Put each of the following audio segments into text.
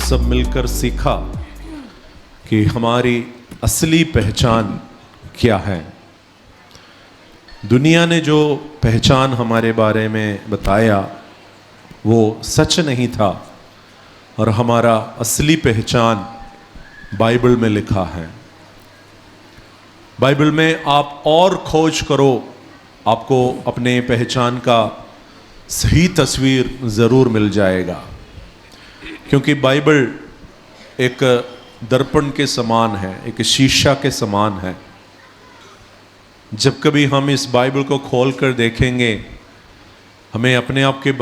सब मिलकर सीखा कि हमारी असली पहचान क्या है। दुनिया ने जो पहचान हमारे बारे में बताया वो सच नहीं था और हमारा असली पहचान बाइबल में लिखा है। बाइबल में आप और खोज करो, आपको अपने पहचान का सही तस्वीर ज़रूर मिल जाएगा, क्योंकि बाइबल एक दर्पण के समान है, एक शीशा के समान है। जब कभी हम इस बाइबल को खोल कर देखेंगे, हमें अपने आप के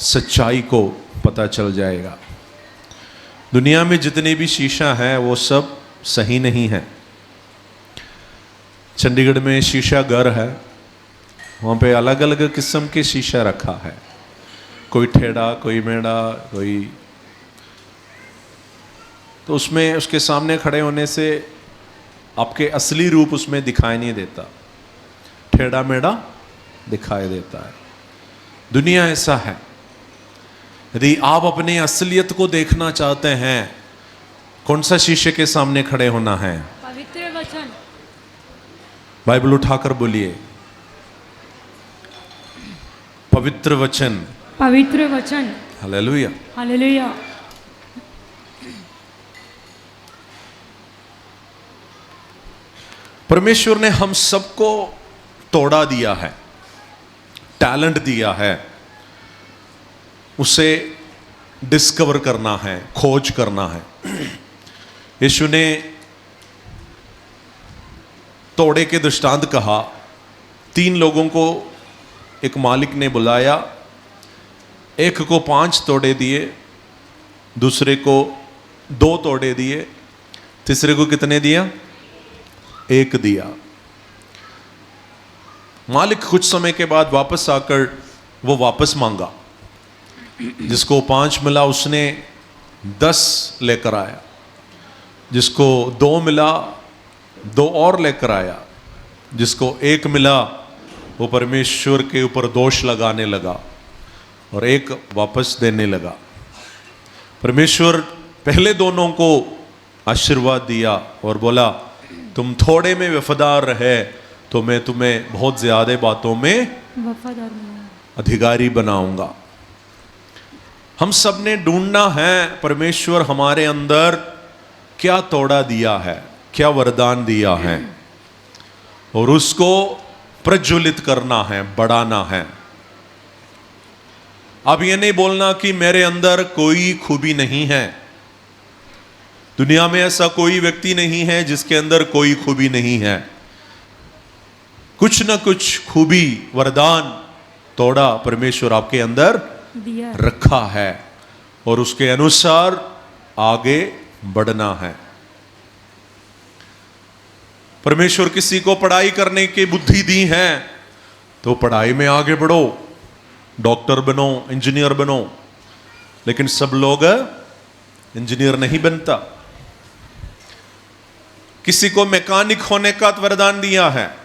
सच्चाई को पता चल जाएगा। दुनिया में जितने भी शीशा है वो सब सही नहीं है। चंडीगढ़ में शीशा घर है, वहाँ पे अलग अलग किस्म के शीशा रखा है, कोई टेढ़ा, कोई मेढ़ा, कोई, तो उसमें उसके सामने खड़े होने से आपके असली रूप उसमें दिखाई नहीं देता, टेढ़ा मेढ़ा दिखाई देता है। दुनिया ऐसा है। यदि आप अपने असलियत को देखना चाहते हैं, कौन सा शीशे के सामने खड़े होना है? पवित्र वचन। बाइबल उठाकर बोलिए, पवित्र वचन। पवित्र वचन। Hallelujah, hallelujah. परमेश्वर ने हम सबको तोड़ा दिया है, टैलेंट दिया है, उसे डिस्कवर करना है, खोज करना है। यीशु ने तोड़े के दृष्टांत कहा। 3 लोगों को एक मालिक ने बुलाया, एक को 5 तोड़े दिए, दूसरे को 2 तोड़े दिए, तीसरे को कितने दिया? 1 दिया। मालिक कुछ समय के बाद वापस आकर वो वापस मांगा। जिसको 5 मिला उसने 10 लेकर आया, जिसको 2 मिला 2 और लेकर आया, जिसको 1 मिला वो परमेश्वर के ऊपर दोष लगाने लगा और 1 वापस देने लगा। परमेश्वर पहले दोनों को आशीर्वाद दिया और बोला, तुम थोड़े में वफादार रहे तो मैं तुम्हें बहुत ज्यादा बातों में वफादार अधिकारी बनाऊंगा। हम सब ने ढूंढना है परमेश्वर हमारे अंदर क्या तोड़ा दिया है, क्या वरदान दिया है, और उसको प्रज्वलित करना है, बढ़ाना है। अब ये नहीं बोलना कि मेरे अंदर कोई खूबी नहीं है। दुनिया में ऐसा कोई व्यक्ति नहीं है जिसके अंदर कोई खूबी नहीं है। कुछ न कुछ खूबी, वरदान, तोड़ा परमेश्वर आपके अंदर दिया रखा है और उसके अनुसार आगे बढ़ना है। परमेश्वर किसी को पढ़ाई करने की बुद्धि दी है तो पढ़ाई में आगे बढ़ो, डॉक्टर बनो, इंजीनियर बनो, लेकिन सब लोग इंजीनियर नहीं बनता। किसी को मैकेनिक होने का वरदान दिया है,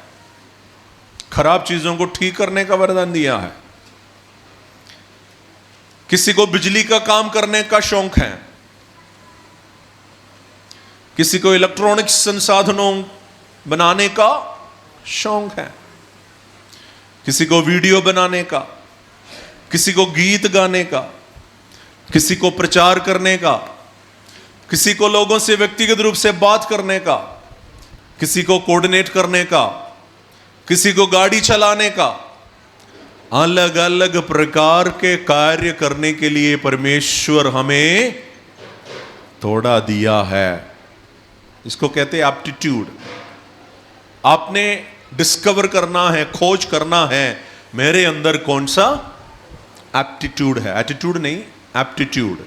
खराब चीजों को ठीक करने का वरदान दिया है। किसी को बिजली का काम करने का शौक है, किसी को इलेक्ट्रॉनिक संसाधनों बनाने का शौक है, किसी को वीडियो बनाने का, किसी को गीत गाने का, किसी को प्रचार करने का, किसी को लोगों से व्यक्तिगत रूप से बात करने का, किसी को कोऑर्डिनेट करने का, किसी को गाड़ी चलाने का। अलग अलग प्रकार के कार्य करने के लिए परमेश्वर हमें तोड़ा दिया है। इसको कहते हैं एप्टीट्यूड। आपने डिस्कवर करना है, खोज करना है, मेरे अंदर कौन सा एप्टीट्यूड है। एटीट्यूड नहीं, एप्टीट्यूड।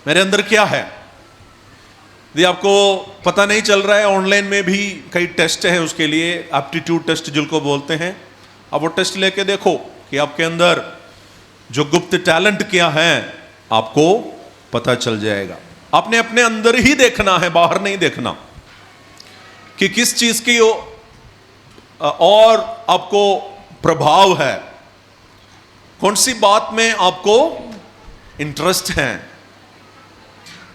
मेरे अंदर क्या है। यदि आपको पता नहीं चल रहा है, ऑनलाइन में भी कई टेस्ट हैं उसके लिए, एप्टीट्यूड टेस्ट जिनको बोलते हैं। आप वो टेस्ट लेके देखो कि आपके अंदर जो गुप्त टैलेंट क्या है, आपको पता चल जाएगा। आपने अपने अंदर ही देखना है, बाहर नहीं देखना कि किस चीज की और आपको प्रभाव है, कौन सी बात में आपको इंटरेस्ट है।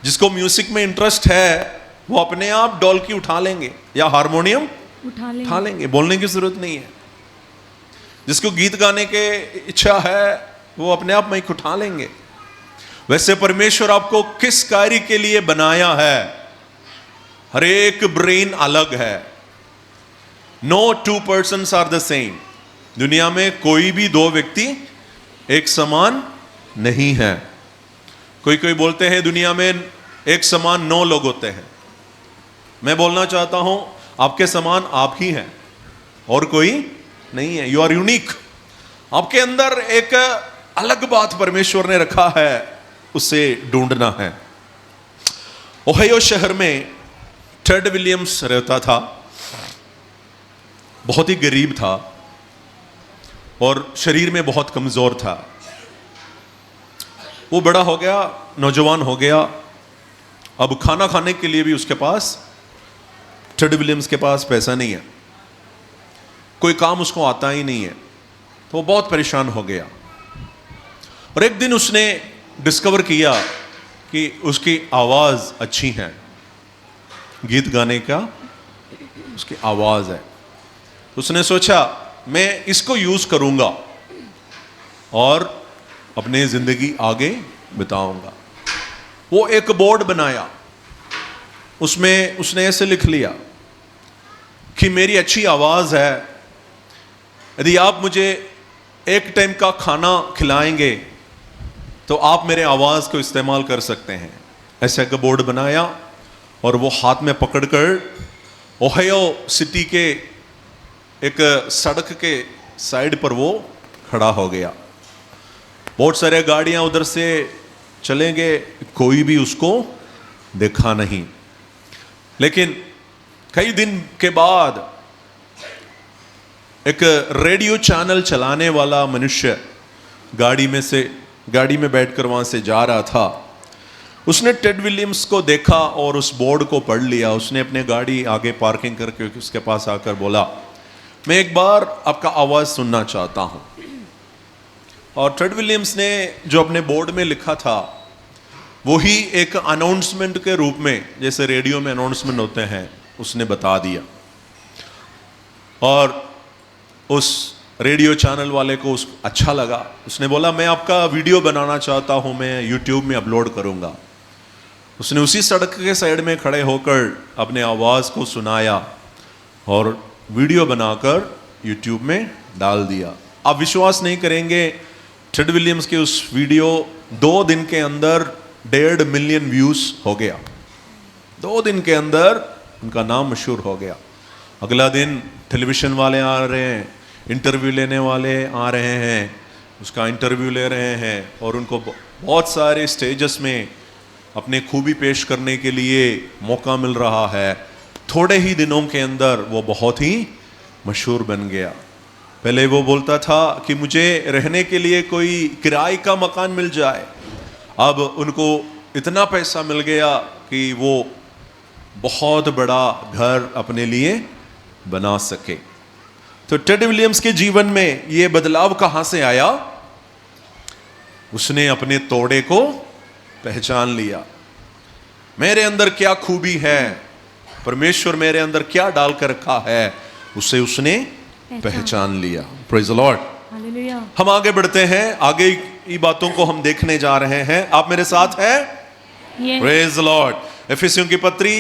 जिसको म्यूजिक में इंटरेस्ट है वो अपने आप ढोलकी उठा लेंगे या हारमोनियम उठा लेंगे, बोलने की जरूरत नहीं है। जिसको गीत गाने के इच्छा है वो अपने आप माइक उठा लेंगे। वैसे परमेश्वर आपको किस कार्य के लिए बनाया है? हर एक ब्रेन अलग है। No two persons are the same. दुनिया में कोई भी दो व्यक्ति एक समान नहीं है। कोई बोलते हैं दुनिया में एक समान 9 लोग होते हैं। मैं बोलना चाहता हूं आपके समान आप ही हैं और कोई नहीं है। You are unique. आपके अंदर एक अलग बात परमेश्वर ने रखा है, उसे ढूंढना है। ओहायो शहर में टेड विलियम्स रहता था। बहुत ही गरीब था और शरीर में बहुत कमजोर था। वो बड़ा हो गया, नौजवान हो गया। अब खाना खाने के लिए भी उसके पास, टेड विलियम्स के पास पैसा नहीं है। कोई काम उसको आता ही नहीं है, तो वो बहुत परेशान हो गया। और एक दिन उसने डिस्कवर किया कि उसकी आवाज अच्छी है, गीत गाने का उसकी आवाज है। उसने सोचा मैं इसको यूज करूंगा और अपनी जिंदगी आगे बिताऊंगा। वो एक बोर्ड बनाया, उसमें उसने ऐसे लिख लिया कि मेरी अच्छी आवाज है, यदि आप मुझे एक टाइम का खाना खिलाएंगे तो आप मेरे आवाज को इस्तेमाल कर सकते हैं। ऐसा एक बोर्ड बनाया और वो हाथ में पकड़कर ओहायो सिटी के एक सड़क के साइड पर वो खड़ा हो गया। बहुत सारे गाड़ियां उधर से चलेंगे, कोई भी उसको देखा नहीं। लेकिन कई दिन के बाद एक रेडियो चैनल चलाने वाला मनुष्य गाड़ी में बैठकर वहां से जा रहा था। उसने टेड विलियम्स को देखा और उस बोर्ड को पढ़ लिया। उसने अपने गाड़ी आगे पार्किंग करके उसके पास आकर बोला, मैं एक बार आपका आवाज सुनना चाहता हूं। और टेड विलियम्स ने जो अपने बोर्ड में लिखा था वही एक अनाउंसमेंट के रूप में, जैसे रेडियो में अनाउंसमेंट होते हैं, उसने बता दिया। और उस रेडियो चैनल वाले को अच्छा लगा। उसने बोला मैं आपका वीडियो बनाना चाहता हूं, मैं यूट्यूब में अपलोड करूंगा। उसने उसी सड़क के साइड में खड़े होकर अपने आवाज को सुनाया और वीडियो बनाकर यूट्यूब में डाल दिया। आप विश्वास नहीं करेंगे, टेड विलियम्स के उस वीडियो 2 दिन के अंदर 1.5 मिलियन व्यूज हो गया। 2 दिन के अंदर उनका नाम मशहूर हो गया। अगला दिन टेलीविजन वाले आ रहे हैं, इंटरव्यू लेने वाले आ रहे हैं, उसका इंटरव्यू ले रहे हैं और उनको बहुत सारे स्टेजेस में अपने खूबी पेश करने के लिए मौका मिल रहा है। थोड़े ही दिनों के अंदर वो बहुत ही मशहूर बन गया। पहले वो बोलता था कि मुझे रहने के लिए कोई किराए का मकान मिल जाए। अब उनको इतना पैसा मिल गया कि वो बहुत बड़ा घर अपने लिए बना सके। तो टेड विलियम्स के जीवन में ये बदलाव कहां से आया? उसने अपने तोड़े को पहचान लिया। मेरे अंदर क्या खूबी है, परमेश्वर मेरे अंदर क्या डाल कर रखा है, उसे उसने पहचान लिया। Praise the Lord. हालेलुया। हम आगे बढ़ते हैं, आगे की बातों को हम देखने जा रहे हैं। आप मेरे साथ हैं? Praise the Lord. एफिसियों की पत्री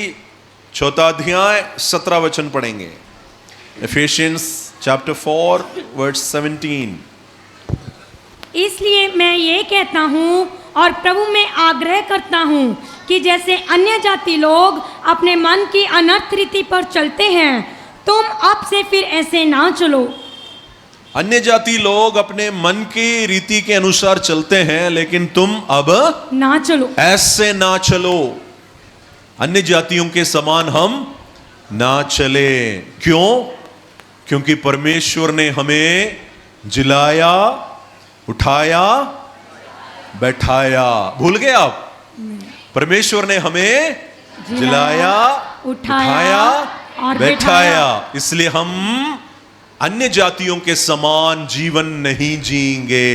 4 अध्याय 17 वचन पढ़ेंगे। Ephesians chapter 4 verse 17। इसलिए मैं ये कहता हूँ और प्रभु में आग्रह करता हूँ कि जैसे अन्य जाति लोग अपने मन की अनर्थ रीति पर चलते हैं, तुम अब से फिर ऐसे ना चलो। अन्य जाति लोग अपने मन की रीति के अनुसार चलते हैं, लेकिन तुम अब ना चलो, ऐसे ना चलो। अन्य जातियों के समान हम ना चले। क्यों? क्योंकि परमेश्वर ने हमें जिलाया, उठाया, बैठाया। भूल गए आप? परमेश्वर ने हमें जिलाया, उठाया और बैठाया। इसलिए हम अन्य जातियों के समान जीवन नहीं जिएंगे।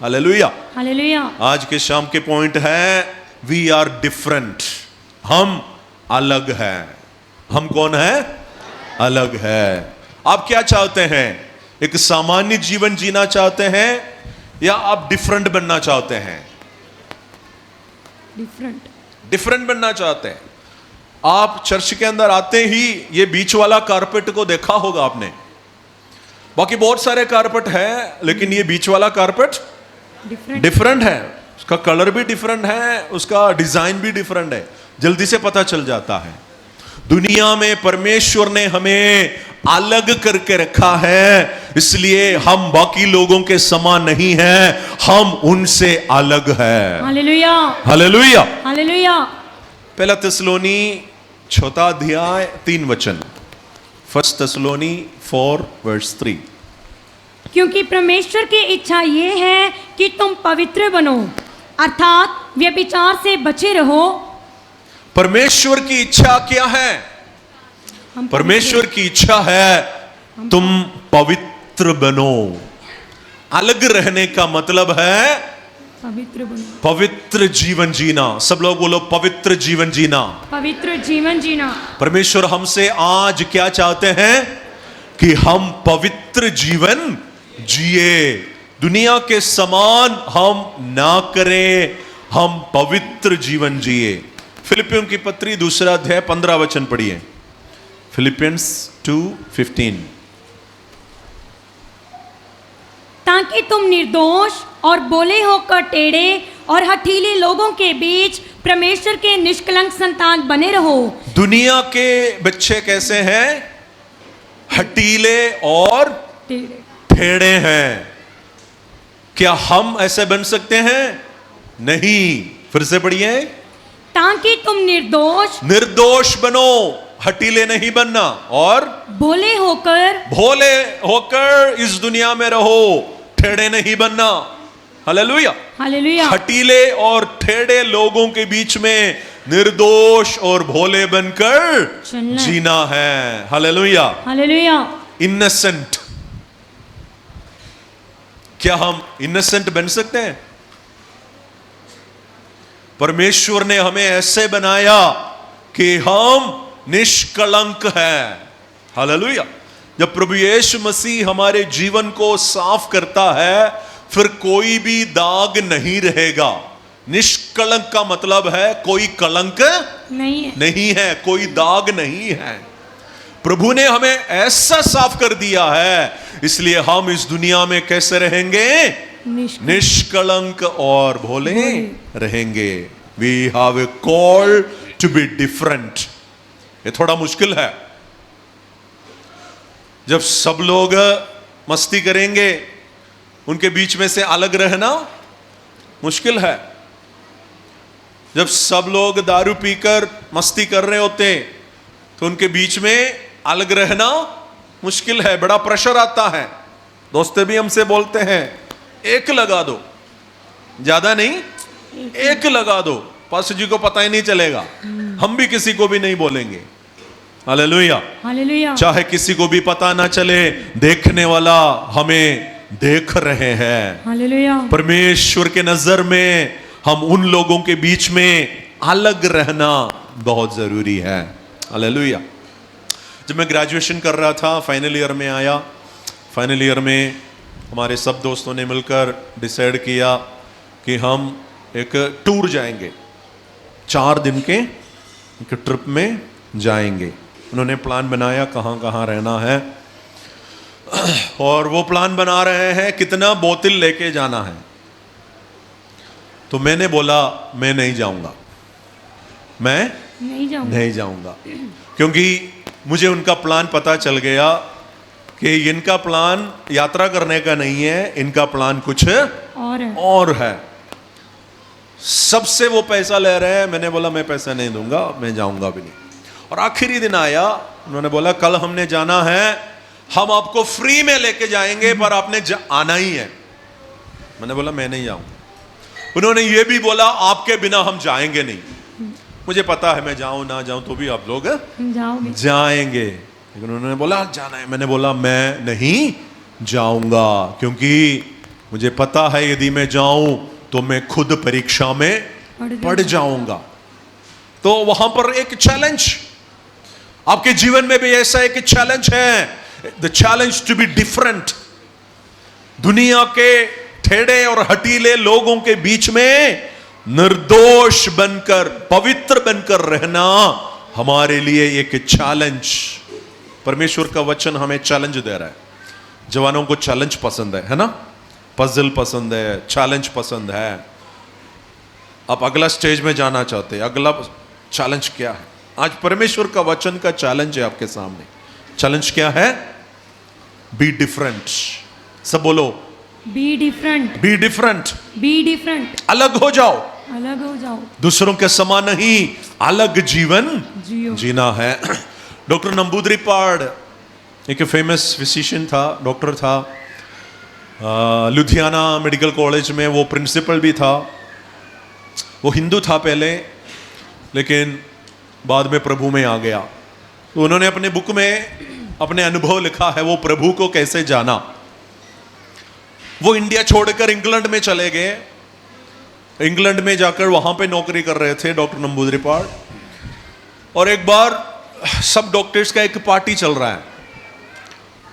हालेलुया। हालेलुया। आज के शाम के पॉइंट है वी आर डिफरेंट, हम अलग हैं। हम कौन है? अलग है। आप क्या चाहते हैं? एक सामान्य जीवन जीना चाहते हैं या आप डिफरेंट बनना चाहते हैं? डिफरेंट बनना चाहते हैं। आप चर्च के अंदर आते ही ये बीच वाला कारपेट को देखा होगा आपने। बाकी बहुत सारे कारपेट है, लेकिन ये बीच वाला कारपेट डिफरेंट है। उसका कलर भी डिफरेंट है, उसका डिजाइन भी डिफरेंट है, जल्दी से पता चल जाता है। दुनिया में परमेश्वर ने हमें अलग करके रखा है, इसलिए हम बाकी लोगों के समान नहीं हैं, हम उनसे अलग है। Hallelujah, hallelujah, hallelujah. पहला थिस्सलुनी 6 अध्याय 3 वचन। 1 थिस्सलुनी 4:3। क्योंकि परमेश्वर की इच्छा ये है कि तुम पवित्र बनो, अर्थात व्यभिचार से बचे रहो। परमेश्वर की इच्छा क्या है? परमेश्वर की इच्छा है तुम पवित्र बनो। अलग रहने का मतलब है पवित्र बनो, पवित्र जीवन जीना। सब लोग बोलो पवित्र जीवन जीना। पवित्र जीवन जीना। परमेश्वर हमसे आज क्या चाहते हैं? कि हम पवित्र जीवन जिए, दुनिया के समान हम ना करें, हम पवित्र जीवन जिए। फिलिपियों की पत्री 2 अध्याय 15 वचन पढ़िए। फिलिपियंस 2:15। ताकि तुम निर्दोष और बोले होकर टेढ़े और हठीले लोगों के बीच परमेश्वर के निष्कलंक संतान बने रहो। दुनिया के बच्चे कैसे हैं? हठीले और टेढ़े हैं। क्या हम ऐसे बन सकते हैं? नहीं। फिर से पढ़िए। ताकि तुम निर्दोष बनो, हठीले नहीं बनना, और भोले होकर इस दुनिया में रहो, टेढ़े नहीं बनना। Hallelujah, hallelujah. हठीले और टेढ़े लोगों के बीच में निर्दोष और भोले बनकर जीना है। Hallelujah, hallelujah. इनोसेंट। क्या हम इनोसेंट बन सकते हैं? परमेश्वर ने हमें ऐसे बनाया कि हम निष्कलंक हैं। हालेलुया। जब प्रभु यीशु मसीह हमारे जीवन को साफ करता है, फिर कोई भी दाग नहीं रहेगा। निष्कलंक का मतलब है कोई कलंक नहीं है, कोई दाग नहीं है। प्रभु ने हमें ऐसा साफ कर दिया है, इसलिए हम इस दुनिया में कैसे रहेंगे? निष्कलंक और भोले रहेंगे। We have a call to be different। ये थोड़ा मुश्किल है। जब सब लोग मस्ती करेंगे, उनके बीच में से अलग रहना मुश्किल है। जब सब लोग दारू पीकर मस्ती कर रहे होते, तो उनके बीच में अलग रहना मुश्किल है, बड़ा प्रेशर आता है। दोस्त भी हमसे बोलते हैं, एक लगा दो, ज्यादा नहीं, एक लगा दो, पास्टर जी को पता ही नहीं चलेगा। हम भी किसी को भी नहीं बोलेंगे। Hallelujah, hallelujah. चाहे किसी को भी पता ना चले, देखने वाला हमें देख रहे हैं। हालेलुया। परमेश्वर के नजर में हम उन लोगों के बीच में अलग रहना बहुत जरूरी है। हालेलुया। जब मैं ग्रेजुएशन कर रहा था, फाइनल ईयर में आया, फाइनल ईयर में हमारे सब दोस्तों ने मिलकर डिसाइड किया कि हम एक टूर जाएंगे, 4 दिन के एक ट्रिप में जाएंगे। उन्होंने प्लान बनाया कहाँ कहाँ रहना है, और वो प्लान बना रहे हैं कितना बोतल लेके जाना है। तो मैंने बोला मैं नहीं जाऊंगा, मैं नहीं जाऊंगा, क्योंकि मुझे उनका प्लान पता चल गया कि इनका प्लान यात्रा करने का नहीं है, इनका प्लान कुछ और है। सबसे वो पैसा ले रहे हैं। मैंने बोला मैं पैसा नहीं दूंगा, मैं जाऊंगा भी नहीं। और आखिरी दिन आया, उन्होंने बोला कल हमने जाना है, हम आपको फ्री में लेके जाएंगे, पर आपने आना ही है। मैंने बोला मैं नहीं जाऊंगा। उन्होंने ये भी बोला आपके बिना हम जाएंगे नहीं। मुझे पता है मैं जाऊं ना जाऊं तो भी आप लोग जाएंगे, लेकिन उन्होंने बोला जाना है। मैंने बोला मैं नहीं जाऊंगा, क्योंकि मुझे पता है यदि मैं जाऊं तो मैं खुद परीक्षा में पड़ जाऊंगा। तो वहां पर एक चैलेंज, आपके जीवन में भी ऐसा एक चैलेंज है, the challenge to be different. दुनिया के ठेड़े और हटीले लोगों के बीच में निर्दोष बनकर, पवित्र बनकर रहना हमारे लिए एक चैलेंज। परमेश्वर का वचन हमें चैलेंज दे रहा है। जवानों को चैलेंज पसंद है ना, पजल पसंद है, चैलेंज पसंद है। आप अगला स्टेज में जाना चाहते हैं, अगला चैलेंज क्या है? आज परमेश्वर का वचन का चैलेंज है आपके सामने। चैलेंज क्या है? Be different. सब बोलो, be different, be different, be different, अलग हो जाओ, अलग हो जाओ, दूसरों के समान नहीं, अलग जीवन जियो। जीना है। डॉक्टर नंबूदरीपाड़ एक फेमस फिजिशियन था, डॉक्टर था, लुधियाना मेडिकल कॉलेज में वो प्रिंसिपल भी था। वो हिंदू था पहले, लेकिन बाद में प्रभु में आ गया। तो उन्होंने अपने बुक में अपने अनुभव लिखा है, वो प्रभु को कैसे जाना। वो इंडिया छोड़कर इंग्लैंड में चले गए। इंग्लैंड में जाकर वहां पे नौकरी कर रहे थे डॉक्टर नंबूदरीपाड़। और एक बार सब डॉक्टर्स का एक पार्टी चल रहा है,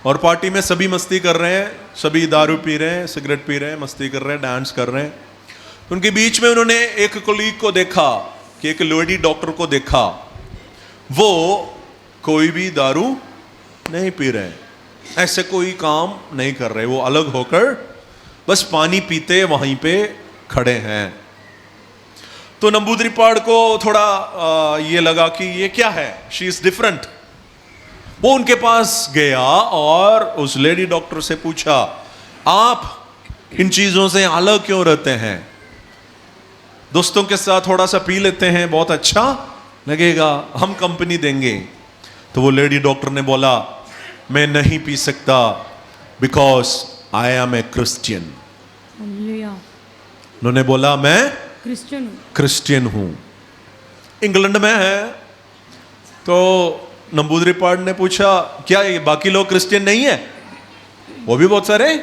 और पार्टी में सभी मस्ती कर रहे हैं, सभी दारू पी रहे हैं, सिगरेट पी रहे हैं, मस्ती कर रहे हैं, डांस कर रहे हैं। उनके बीच में उन्होंने एक कोलीग को देखा, कि एक लेडी डॉक्टर को देखा, वो कोई भी दारू नहीं पी रहे, ऐसे कोई काम नहीं कर रहे, वो अलग होकर बस पानी पीते वहीं पे खड़े हैं। तो नंबूदरीपाड़ को थोड़ा ये लगा कि ये क्या है, शी इज डिफरेंट। वो उनके पास गया और उस लेडी डॉक्टर से पूछा, आप इन चीजों से अलग क्यों रहते हैं? दोस्तों के साथ थोड़ा सा पी लेते हैं, बहुत अच्छा लगेगा, हम कंपनी देंगे। तो वो लेडी डॉक्टर ने बोला, मैं नहीं पी सकता, because I am a Christian. उन्होंने बोला, मैं क्रिश्चियन हूं। इंग्लैंड में है। तो नंबूदरीपाड़ ने पूछा, क्या ये बाकी लोग क्रिश्चियन नहीं है? वो भी बहुत सारे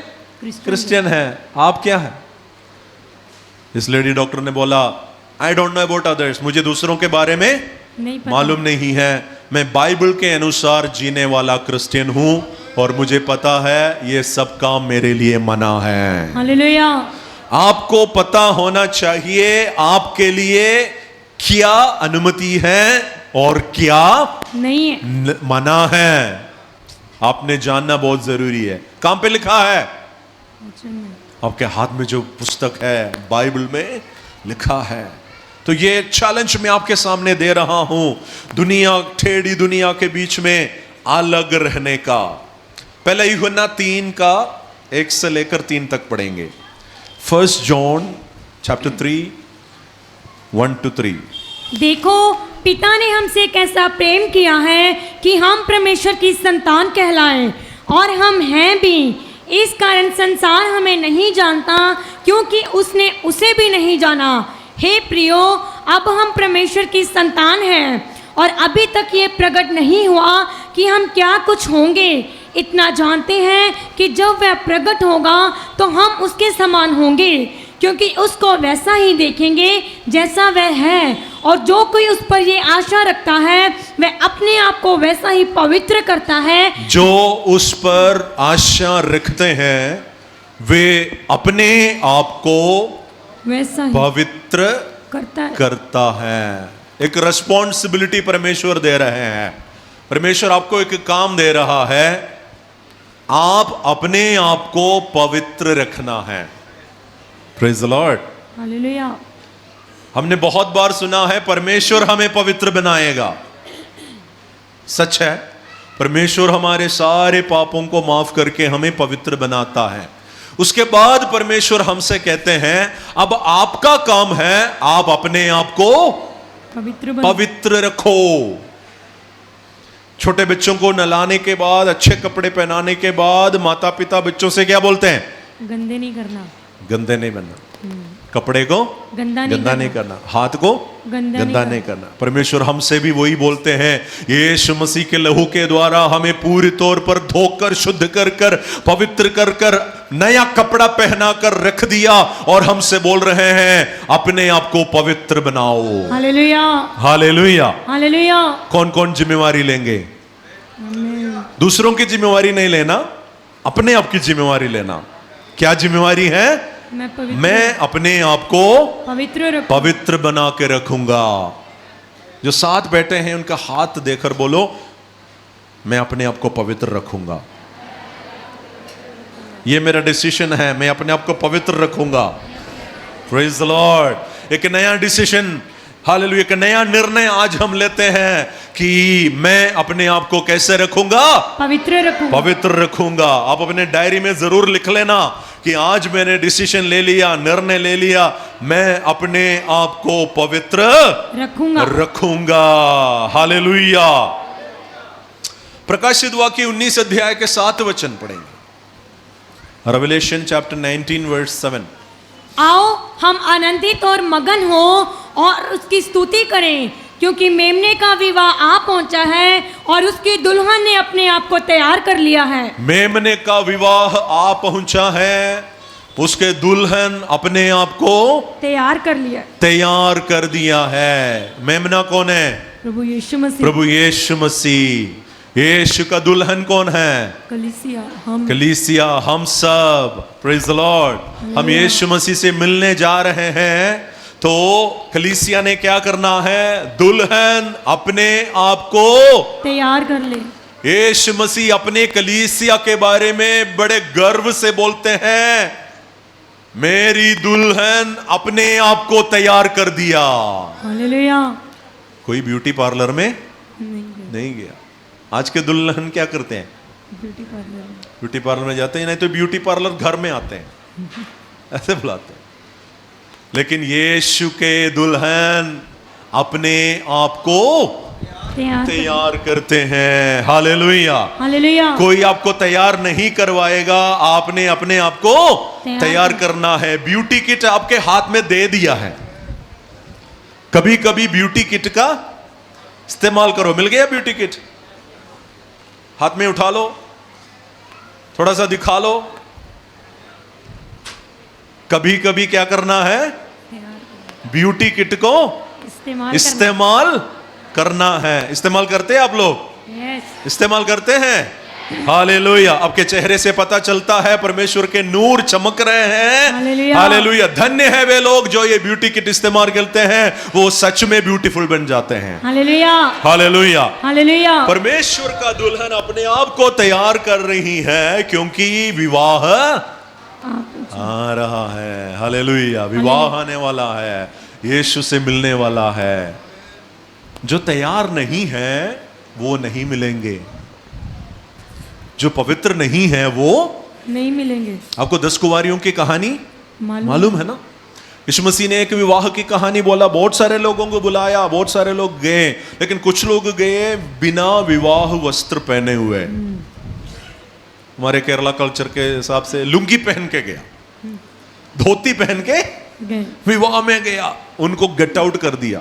क्रिश्चियन हैं, आप क्या है? इस लेडी डॉक्टर ने बोला, I don't know about others, मुझे दूसरों के बारे में मालूम नहीं है, मैं बाइबल के अनुसार जीने वाला क्रिश्चियन हूं, और मुझे पता है ये सब काम मेरे लिए मना है। हालेलुया। आपको पता होना चाहिए आपके लिए क्या अनुमति है और क्या नहीं है, मना है। आपने जानना बहुत जरूरी है। कहां पे लिखा है? आपके हाथ में जो पुस्तक है, बाइबल में लिखा है। तो ये चैलेंज मैं आपके सामने दे रहा हूं, दुनिया, टेढ़ी दुनिया के बीच में अलग रहने का। पहले यूहन्ना 3 का 1 से लेकर 3 तक पढ़ेंगे। 1 जॉन चैप्टर 3 1 to 3। देखो, पिता ने हमसे कैसा प्रेम किया है कि हम परमेश्वर की संतान कहलाएं, और हम हैं भी। इस कारण संसार हमें नहीं जानता, क्योंकि उसने उसे भी नहीं जाना। हे प्रियो, अब हम परमेश्वर की संतान हैं, और अभी तक ये प्रकट नहीं हुआ कि हम क्या कुछ होंगे। इतना जानते हैं कि जब वह प्रकट होगा तो हम उसके समान होंगे, क्योंकि उसको वैसा ही देखेंगे जैसा वह है। और जो कोई उस पर ये आशा रखता है, वह अपने आप को वैसा ही पवित्र करता है। जो उस पर आशा रखते हैं, वे अपने आप को वैसा ही पवित्र करता है। एक रिस्पॉन्सिबिलिटी परमेश्वर दे रहे हैं। परमेश्वर आपको एक काम दे रहा है, आप अपने आप को पवित्र रखना है। Praise the Lord. हालेलुया। हमने बहुत बार सुना है, परमेश्वर हमें पवित्र बनाएगा। सच है, परमेश्वर हमारे सारे पापों को माफ करके हमें पवित्र बनाता है। उसके बाद परमेश्वर हमसे कहते हैं, अब आपका काम है, आप अपने आप को पवित्र रखो। छोटे बच्चों को नहलाने के बाद, अच्छे कपड़े पहनाने के बाद, माता पिता बच्चों से क्या बोलते हैं? गंदे नहीं करना, गंदे नहीं बनना। कपड़े को गंदा गंदा नहीं करना, हाथ को गंदा नहीं करना। परमेश्वर हमसे भी वही बोलते हैं, यीशु मसीह के लहू के द्वारा हमें पूरी तौर पर धोकर शुद्ध कर कर पवित्र कर कर नया कपड़ा पहना कर रख दिया और हमसे बोल रहे हैं अपने आप को पवित्र बनाओ। Hallelujah, hallelujah. हालेलुया। कौन कौन जिम्मेवारी लेंगे? दूसरों की जिम्मेवारी नहीं लेना, अपने आप की जिम्मेवारी लेना। क्या जिम्मेवारी है? मैं अपने आप को पवित्र बना के रखूंगा। जो साथ बैठे हैं उनका हाथ देकर बोलो, मैं अपने आप को पवित्र रखूंगा। ये मेरा डिसीजन है, मैं अपने आप को पवित्र रखूंगा। Praise the Lord. एक नया डिसीजन, हालेलुया, एक नया निर्णय आज हम लेते हैं कि मैं अपने आप को कैसे रखूंगा? पवित्र रखूंगा। आप अपने डायरी में जरूर लिख लेना कि आज मैंने डिसीजन ले लिया, निर्णय ले लिया, मैं अपने आप को पवित्र रखूंगा। हालेलुया। प्रकाशित वाक्य 19 अध्याय के 7 वचन पढ़ेंगे। Revelation chapter 19 verse 7। आओ हम आनंदित और मगन हो और उसकी स्तुति करें, क्योंकि मेमने का विवाह आ पहुंचा है और उसकी दुल्हन ने अपने आप को तैयार कर लिया है। मेमने का विवाह आ पहुंचा है, उसके दुल्हन अपने आप को तैयार कर दिया है। मेमना कौन है? प्रभु यीशु मसीह। प्रभु यीशु मसीह। यीशु का दुल्हन कौन है? कलीसिया, हम सब। Praise the Lord. हम यीशु मसीह से मिलने जा रहे हैं, तो कलीसिया ने क्या करना है? दुल्हन अपने आप को तैयार कर ले। यीशु मसीह अपने कलीसिया के बारे में बड़े गर्व से बोलते हैं, मेरी दुल्हन अपने आप को तैयार कर दिया। हालेलुया। कोई ब्यूटी पार्लर में नहीं गया। आज के दुल्हन क्या करते हैं? ब्यूटी पार्लर में जाते हैं, नहीं तो ब्यूटी पार्लर घर में आते हैं, ऐसे बुलाते हैं। लेकिन यीशु के दुल्हन अपने आप को तैयार करते हैं। Hallelujah, hallelujah. कोई आपको तैयार नहीं करवाएगा, आपने अपने आप को तैयार करना है। ब्यूटी किट आपके हाथ में दे दिया है। कभी कभी ब्यूटी किट का इस्तेमाल करो। मिल गया ब्यूटी किट, हाथ में उठा लो, थोड़ा सा दिखा लो। कभी कभी क्या करना है? ब्यूटी किट को इस्तेमाल करना है। इस्तेमाल करते हैं आप लोग? इस्तेमाल करते हैं। हालेलुया। आपके चेहरे से पता चलता है परमेश्वर के नूर चमक रहे हैं। हालेलुया। धन्य है वे लोग जो ये ब्यूटी किट इस्तेमाल करते हैं, वो सच में ब्यूटीफुल बन जाते हैं। Hallelujah, hallelujah, hallelujah. परमेश्वर का दुल्हन अपने आप को तैयार कर रही है, क्योंकि विवाह आ रहा है। हालेलुया। विवाह आने वाला है, यीशु से मिलने वाला है। जो तैयार नहीं है वो नहीं मिलेंगे, जो पवित्र नहीं है वो नहीं मिलेंगे। आपको 10 कुंवारियों की कहानी मालूम है ना? यीशु मसीह ने एक विवाह की कहानी बोला, बहुत सारे लोगों को बुलाया, बहुत सारे लोग गए, लेकिन कुछ लोग गए बिना विवाह वस्त्र पहने हुए। हमारे केरला कल्चर के हिसाब से लुंगी पहन के गया, धोती पहन के विवाह में गया, उनको गेट आउट कर दिया,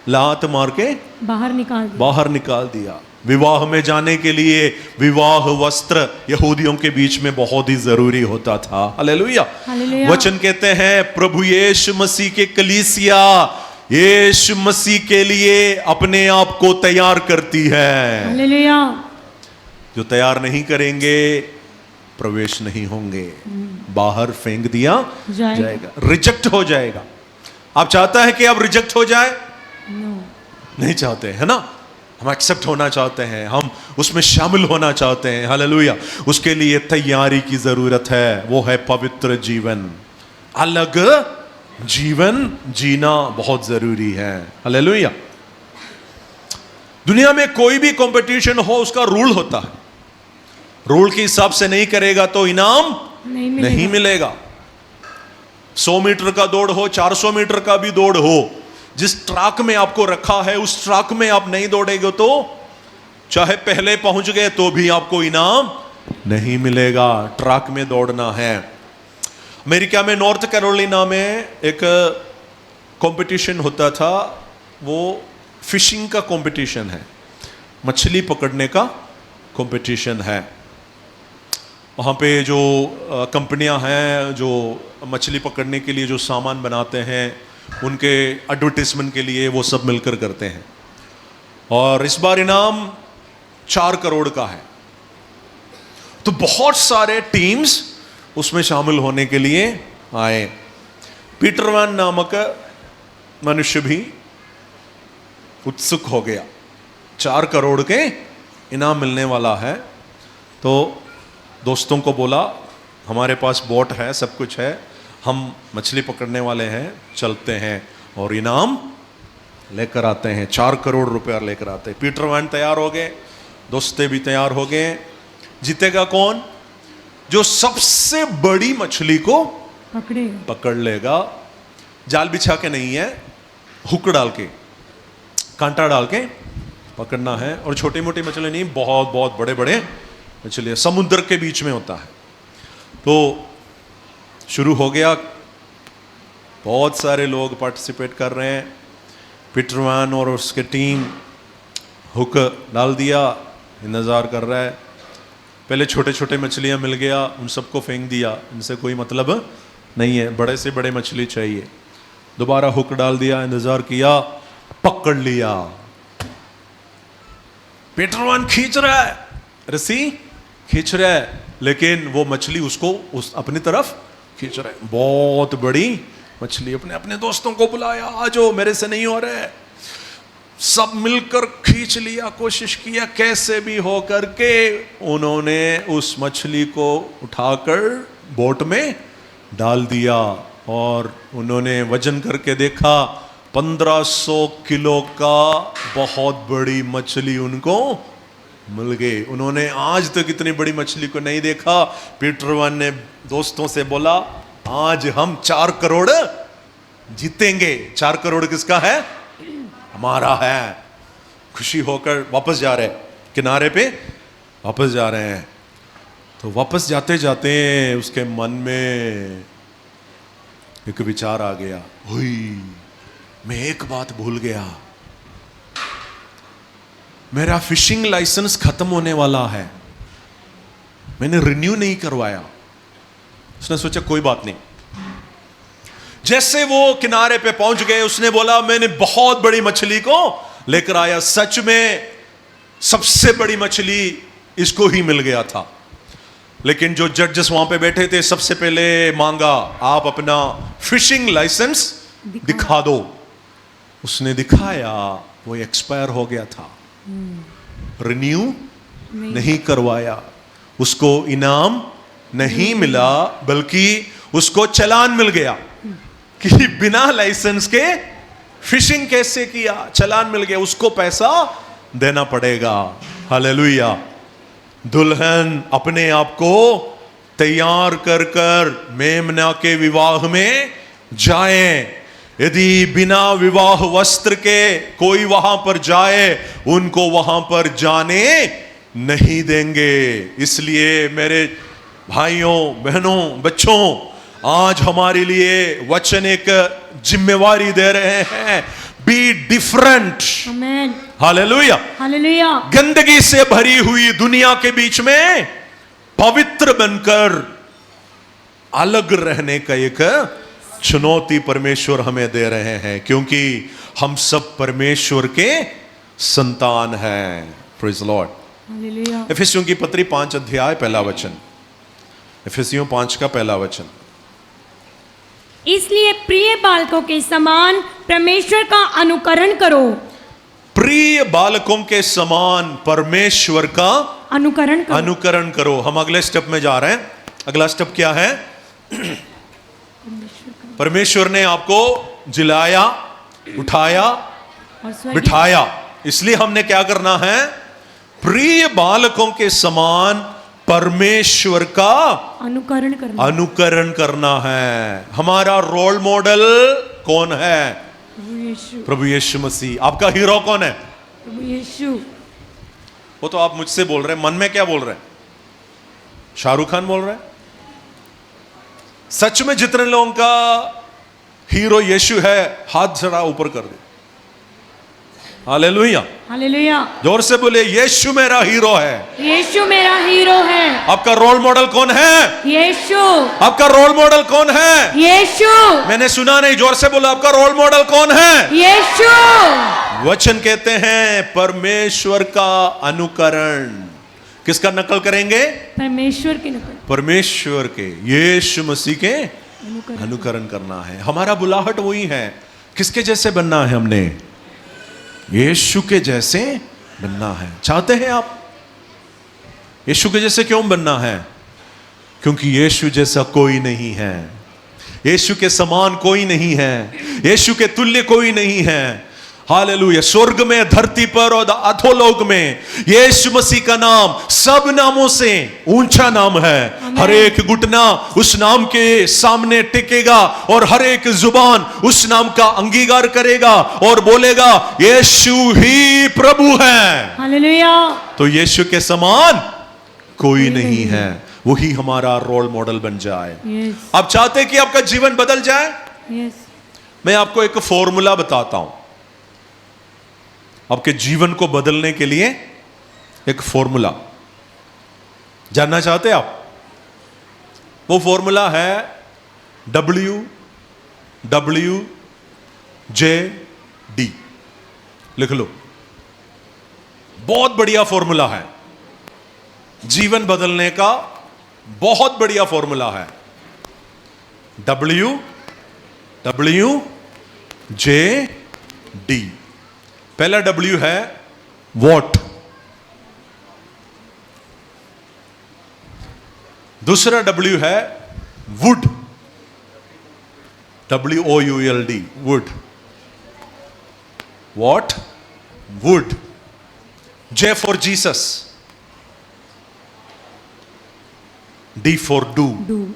लात मार के बाहर निकाल दिया। विवाह में जाने के लिए विवाह वस्त्र यहूदियों के बीच में बहुत ही जरूरी होता था। हालेलुया। वचन कहते हैं प्रभु यीशु मसीह के कलीसिया यीशु मसीह के लिए अपने आप को तैयार करती है। हालेलुया। जो तैयार नहीं करेंगे प्रवेश नहीं होंगे, बाहर फेंक दिया जाएगा, रिजेक्ट हो जाएगा। आप चाहता है कि आप रिजेक्ट हो जाए? नहीं चाहते, है ना? हम एक्सेप्ट होना चाहते हैं, हम उसमें शामिल होना चाहते हैं। हालेलुया। उसके लिए तैयारी की जरूरत है, वो है पवित्र जीवन। अलग जीवन जीना बहुत जरूरी है। हालेलुया। दुनिया में कोई भी कंपटीशन हो, उसका रूल होता है। रूल के हिसाब से नहीं करेगा तो इनाम नहीं मिलेगा। 100 मीटर का दौड़ हो, 400 मीटर का भी दौड़ हो, जिस ट्रैक में आपको रखा है उस ट्रैक में आप नहीं दौड़ेगे तो चाहे पहले पहुंच गए तो भी आपको इनाम नहीं मिलेगा। ट्रैक में दौड़ना है। अमेरिका में नॉर्थ कैरोलिना में एक कंपटीशन होता था, वो फिशिंग का कंपटीशन है, मछली पकड़ने का कंपटीशन है। वहाँ पे जो कंपनियां हैं जो मछली पकड़ने के लिए जो सामान बनाते हैं, उनके एडवर्टाइजमेंट के लिए वो सब मिलकर करते हैं। और इस बार इनाम 4 करोड़ का है। तो बहुत सारे टीम्स उसमें शामिल होने के लिए आए। पीटर वैन नामक मनुष्य भी उत्सुक हो गया, 4 करोड़ के इनाम मिलने वाला है। तो दोस्तों को बोला, हमारे पास बोट है, सब कुछ है, हम मछली पकड़ने वाले हैं, चलते हैं और इनाम लेकर आते हैं, 4 करोड़ रुपया लेकर आते हैं। पीटर वैन तैयार हो गए, दोस्ते भी तैयार हो गए। जीतेगा कौन? जो सबसे बड़ी मछली को पकड़ लेगा। जाल बिछा के नहीं है, हुक डाल के, कांटा डाल के पकड़ना है। और छोटी मोटी मछली नहीं, बहुत बहुत बड़े बड़े मछली, समुद्र के बीच में होता है। तो शुरू हो गया, बहुत सारे लोग पार्टिसिपेट कर रहे हैं। पीटर वैन और उसके टीम हुक डाल दिया, इंतज़ार कर रहा है। पहले छोटे छोटे मछलियां मिल गया, उन सबको फेंक दिया, इनसे कोई मतलब नहीं है, बड़े से बड़े मछली चाहिए। दोबारा हुक डाल दिया, इंतज़ार किया, पकड़ लिया। पीटर वैन खींच रहा है, रस्सी खींच रहा है, लेकिन वो मछली उसको अपनी तरफ खींच रहा है। बहुत बड़ी मछली। अपने अपने दोस्तों को बुलाया, आ जाओ, मेरे से नहीं हो रहा है। सब मिलकर खींच लिया, कोशिश किया, कैसे भी हो करके उन्होंने उस मछली को उठाकर बोट में डाल दिया। और उन्होंने वजन करके देखा, 1500 किलो का बहुत बड़ी मछली उनको मिल गई। उन्होंने आज तक इतनी बड़ी मछली को नहीं देखा। पीटर वैन ने दोस्तों से बोला, आज हम 4 करोड़ जीतेंगे। 4 करोड़ किसका है? हमारा है। खुशी होकर वापस जा रहे, किनारे पे वापस जा रहे हैं। तो वापस जाते जाते उसके मन में एक विचार आ गया, हुई, मैं एक बात भूल गया, मेरा फिशिंग लाइसेंस खत्म होने वाला है, मैंने रिन्यू नहीं करवाया। उसने सोचा कोई बात नहीं। जैसे वो किनारे पे पहुंच गए, उसने बोला, मैंने बहुत बड़ी मछली को लेकर आया। सच में सबसे बड़ी मछली इसको ही मिल गया था। लेकिन जो जजेस वहां पे बैठे थे, सबसे पहले मांगा, आप अपना फिशिंग लाइसेंस दिखा दो। उसने दिखाया, वो एक्सपायर हो गया था, रिन्यू नहीं करवाया। उसको इनाम नहीं मिला, बल्कि उसको चालान मिल गया कि बिना लाइसेंस के फिशिंग कैसे किया, चालान मिल गया, उसको पैसा देना पड़ेगा। हालेलुया। दुल्हन अपने आप को तैयार कर कर मेमना के विवाह में जाए। यदि बिना विवाह वस्त्र के कोई वहां पर जाए, उनको वहां पर जाने नहीं देंगे। इसलिए मेरे भाइयों, बहनों, बच्चों, आज हमारे लिए वचन एक जिम्मेवारी दे रहे हैं, be different. Amen. Hallelujah. Hallelujah. गंदगी से भरी हुई दुनिया के बीच में पवित्र बनकर अलग रहने का एक चुनौती परमेश्वर हमें दे रहे हैं, क्योंकि हम सब परमेश्वर के संतान हैं। Praise the Lord. हालेलुया। इफिसियों की पत्री 5 अध्याय पहला वचन। इफिसियों 5 का पहला वचन। इसलिए प्रिय बालकों के समान परमेश्वर का अनुकरण करो। प्रिय बालकों के समान परमेश्वर का अनुकरण करो। हम अगले स्टेप में जा रहे हैं। अगला स्टेप क्या है? परमेश्वर ने आपको जिलाया, उठाया, बिठाया, इसलिए हमने क्या करना है? प्रिय बालकों के समान परमेश्वर का अनुकरण करना है। हमारा रोल मॉडल कौन है? प्रभु यीशु मसीह। आपका हीरो कौन है? प्रभु यीशु। वो तो आप मुझसे बोल रहे हैं, मन में क्या बोल रहे हैं? शाहरुख खान बोल रहे हैं, सच में जितने लोगों का हीरो यीशु है, हाथ जरा ऊपर कर दे। Hallelujah, hallelujah. जोर से बोले, यीशु मेरा हीरो है। यीशु मेरा हीरो है। आपका रोल मॉडल कौन है? यीशु। आपका रोल मॉडल कौन है? यीशु। मैंने सुना नहीं, जोर से बोला, आपका रोल मॉडल कौन है? यीशु। वचन कहते हैं परमेश्वर का अनुकरण। किसका नकल करेंगे? परमेश्वर की नकल। परमेश्वर के, यीशु मसीह के अनुकरण करना है। हमारा बुलाहट वही है। किसके जैसे बनना है? हमने यीशु के जैसे बनना है। चाहते हैं आप यीशु के जैसे? क्यों बनना है? क्योंकि यीशु जैसा कोई नहीं है, यीशु के समान कोई नहीं है, यीशु के तुल्य कोई नहीं है। हालेलुया। स्वर्ग में, धरती पर और अधोलोक में यीशु मसीह का नाम सब नामों से ऊंचा नाम है। हर एक घुटना उस नाम के सामने टिकेगा और हर एक जुबान उस नाम का अंगीकार करेगा और बोलेगा, यीशु ही प्रभु है। हालेलुया। तो यीशु के समान कोई नहीं है। वही हमारा रोल मॉडल बन जाए। यस, आप चाहते हैं कि आपका जीवन बदल जाए? यस। मैं आपको एक फॉर्मूला बताता हूं। आपके जीवन को बदलने के लिए एक फॉर्मूला जानना चाहते हैं आप? वो फॉर्मूला है WWJD। लिख लो, बहुत बढ़िया फॉर्मूला है। जीवन बदलने का बहुत बढ़िया फॉर्मूला है। WWJD। पहला W है वॉट, दूसरा W है would, WOULD, would. What, would. J for Jesus, D for do। Do.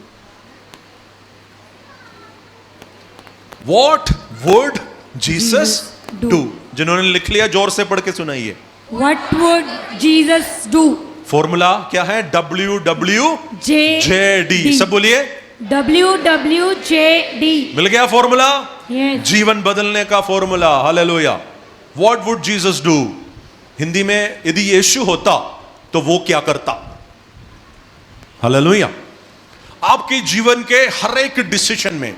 What, would, Jesus, do। Do. जिन्होंने लिख लिया जोर से पढ़ के सुनाइए। What would Jesus do? Formula क्या है? WWJD। सब बोलिए, WWJD। मिल गया फॉर्मूला? Yes। जीवन बदलने का formula. Hallelujah. What would Jesus do? Hindi में, यदि यीशु होता तो वो क्या करता? हालेलुया। आपके जीवन के हर एक डिसीजन में,